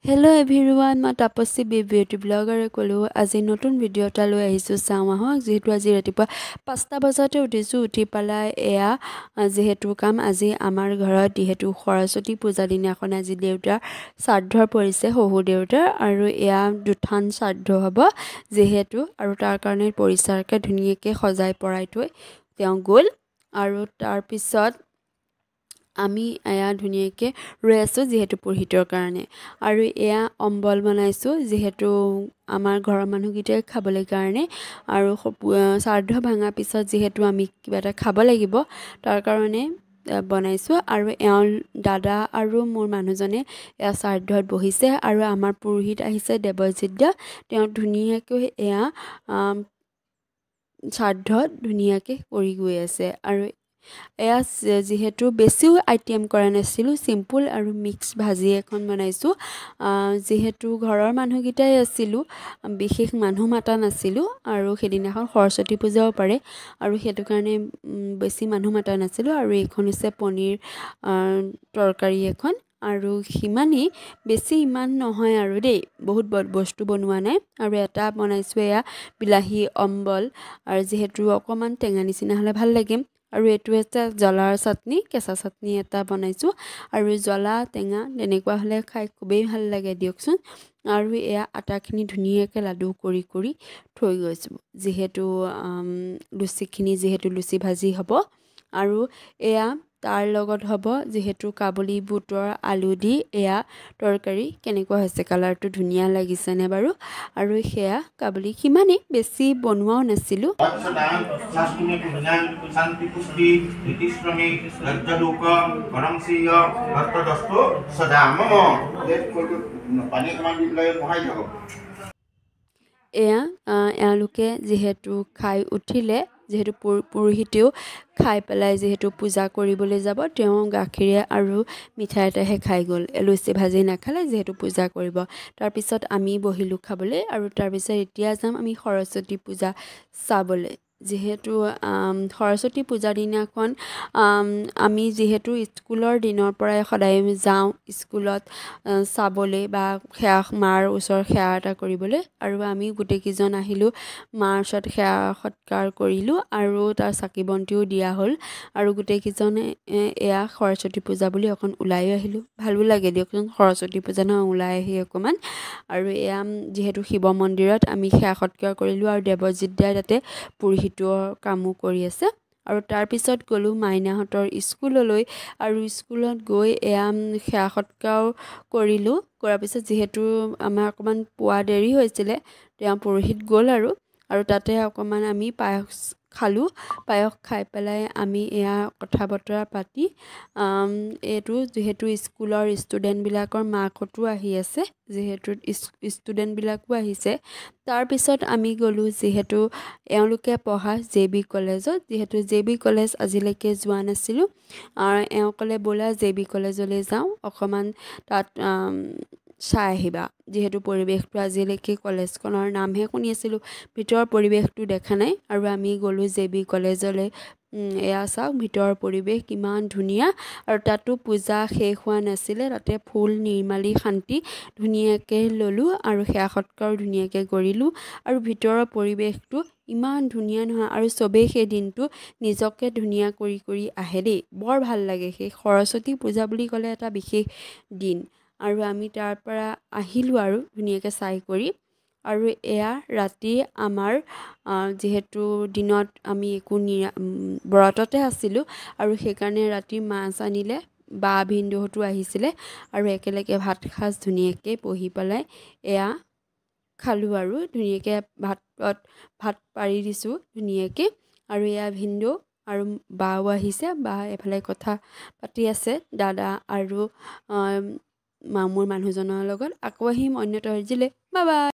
Hello everyone, মই তাপসী beauty ব্লগাৰে ক'লো আজি নতুন ভিডিঅ' এটা লৈ আহিছোঁ চাওঁ আহক যেহেতু আজি ৰাতিপুৱা 5টা বজাতে উঠিছোঁ উঠি পেলাই এয়া যেহেতু কাম আজি আমাৰ ঘৰত যেহেতু সৰস্বতী পূজা দিনাখন আজি দেউতাৰ শ্ৰাদ্ধ পৰিছে শহু দেউতাৰ আৰু এয়া দুঠান শ্ৰাদ্ধ হ'ব যেহেতু আৰু তাৰ কাৰণে পৰিষ্কাৰকৈ ধুনীয়াকৈ সজাই পৰাই থৈ তেওঁ গ'ল আৰু তাৰ পিছত আমি এয়া ধুনীয়াকৈ ৰৈ আছোঁ যেহেতু পুৰোহিতৰ কাৰণে আৰু এয়া অম্বল বনাইছোঁ যেহেতু আমাৰ ঘৰৰ মানুহকেইটাই খাবলৈ কাৰণে আৰু শ্ৰাদ্ধ ভাঙাৰ পিছত যেহেতু আমি কিবা এটা খাব লাগিব তাৰ কাৰণে বনাইছোঁ আৰু এওঁৰ দাদা আৰু মোৰ মানুহজনে এয়া শ্ৰাদ্ধত বহিছে আৰু আমাৰ পুৰোহিত আহিছে দেৱজিৎ দা তেওঁ ধুনীয়াকৈ এয়া শ্ৰাদ্ধত ধুনীয়াকৈ কৰি গৈ আছে আৰু এয়া যেহেতু বেছিও আইটেম কৰা নাছিলোঁ চিম্পুল আৰু মিক্স ভাজি এখন বনাইছোঁ যেহেতু ঘৰৰ মানুহকেইটাই আছিলোঁ বিশেষ মানুহ মাতা নাছিলোঁ আৰু সেইদিনাখন সৰস্বতী পূজাও পাৰে আৰু সেইটো কাৰণে বেছি মানুহ মাতা নাছিলোঁ আৰু এইখন হৈছে পনীৰ তৰকাৰী এখন আৰু সিমানেই বেছি ইমান নহয় আৰু দেই বহুত বস্তু বনোৱা নাই আৰু এটা বনাইছোঁ এয়া বিলাহী অম্বল আৰু যেহেতু অকণমান টেঙা নিচিনা হ'লে ভাল লাগে আৰু এইটো এটা জ্বলাৰ চাটনি কেঁচা চাটনি এটা বনাইছোঁ আৰু জ্বলা টেঙা তেনেকুৱা হ'লে খাই খুবেই ভাল লাগে দিয়কচোন আৰু এয়া আটাখিনি ধুনীয়াকৈ লাডু কৰি কৰি থৈ গৈছোঁ যিহেতু লুচিখিনি যিহেতু লুচি ভাজি হ'ব আৰু এয়া তাৰ লগত হ'ব যিহেতু কাবুলী বুটৰ আলু দি এয়া তৰকাৰী কেনেকুৱা হৈছে কালাৰটো ধুনীয়া লাগিছেনে বাৰু আৰু সেয়া কাবুলী সিমানেই বেছি বনোৱাও নাছিলোঁ এয়া এওঁলোকে যিহেতু খাই উঠিলে যিহেতু পুৰোহিতেও খাই পেলাই যিহেতু পূজা কৰিবলৈ যাব তেওঁ গাখীৰে আৰু মিঠাই এটাহে খাই গ'ল লুচি ভাজি নাখালে যিহেতু পূজা কৰিব তাৰপিছত আমি বহিলোঁ খাবলৈ আৰু তাৰপিছত এতিয়া যাম আমি সৰস্বতী পূজা চাবলৈ যিহেতু সৰস্বতী পূজাৰ দিনাখন আমি যিহেতু স্কুলৰ দিনৰ পৰাই সদায় যাওঁ স্কুলত চাবলৈ বা সেৱা মাৰ ওচৰত সেৱা এটা কৰিবলৈ আৰু আমি গোটেইকেইজন আহিলোঁ মাৰ ওচৰত সেৱা সৎকাৰ কৰিলোঁ আৰু তাৰ চাকি বন্তিও দিয়া হ'ল আৰু গোটেইকেইজনে এয়া সৰস্বতী পূজা বুলি অকণ ওলায়ো আহিলোঁ ভালো লাগে দিয়কচোন সৰস্বতী পূজা নহয় ওলাই আহি অকণমান আৰু এয়া যিহেতু শিৱ মন্দিৰত আমি সেৱা সৎকাৰ কৰিলোঁ আৰু দেৱজিৎ দাই তাতে পুৰোহিতৰ কামো কৰি আছে আৰু তাৰপিছত গ'লোঁ মাইনাহঁতৰ স্কুললৈ আৰু স্কুলত গৈ এয়া সেৱা সৎকাৰ কৰিলোঁ কৰাৰ পিছত যিহেতু আমাৰ অকণমান পোৱা দেৰি হৈছিলে তেওঁ পুৰোহিত গ'ল আৰু তাতে অকণমান আমি পায়স খালোঁ পায়স খাই পেলাই আমি এয়া কথা বতৰা পাতি এইটো যিহেতু স্কুলৰ ষ্টুডেণ্টবিলাকৰ মাকহঁতো আহি আছে যিহেতু ষ্টুডেণ্টবিলাকো আহিছে তাৰপিছত আমি গ'লোঁ যিহেতু এওঁলোকে পঢ়া JB কলেজত যিহেতু JB কলেজ আজিলৈকে যোৱা নাছিলোঁ আৰু এওঁ ক'লে ব'লা JB কলেজলৈ যাওঁ অকণমান তাত চাই আহিবা যিহেতু পৰিৱেশটো আজিলৈকে কলেজখনৰ নামহে শুনি আছিলোঁ ভিতৰৰ পৰিৱেশটো দেখা নাই আৰু আমি গ'লোঁ JB কলেজলৈ এয়া চাওক ভিতৰৰ পৰিৱেশ কিমান ধুনীয়া আৰু তাতো পূজা শেষ হোৱা নাছিলে তাতে ফুল নিৰ্মালি শান্তি ধুনীয়াকৈ ল'লোঁ আৰু সেৱা সৎকাৰ ধুনীয়াকৈ কৰিলোঁ আৰু ভিতৰৰ পৰিৱেশটো ইমান ধুনীয়া নহয় আৰু চবেই সেই দিনটো নিজকে ধুনীয়া কৰি আহে দেই বৰ ভাল লাগে সেই সৰস্বতী পূজা বুলি ক'লে এটা বিশেষ দিন আৰু আমি তাৰ পৰা আহিলোঁ আৰু ধুনীয়াকৈ চাই কৰি আৰু এয়া ৰাতি আমাৰ যিহেতু দিনত আমি একো ব্ৰততে আছিলোঁ আৰু সেইকাৰণে ৰাতি মাছ আনিলে বা ভিনদেউহঁতো আহিছিলে আৰু একেলগে ভাত সাজ ধুনীয়াকৈ বহি পেলাই এয়া খালোঁ আৰু ধুনীয়াকৈ ভাত পাৰি দিছোঁ ধুনীয়াকৈ আৰু এয়া ভিনদেউ আৰু বাও আহিছে বা এফালে কথা পাতি আছে দাদা আৰু মোৰ মানুহজনৰ লগত আকৌ আহিম অন্য এটা জিলে বাই বাই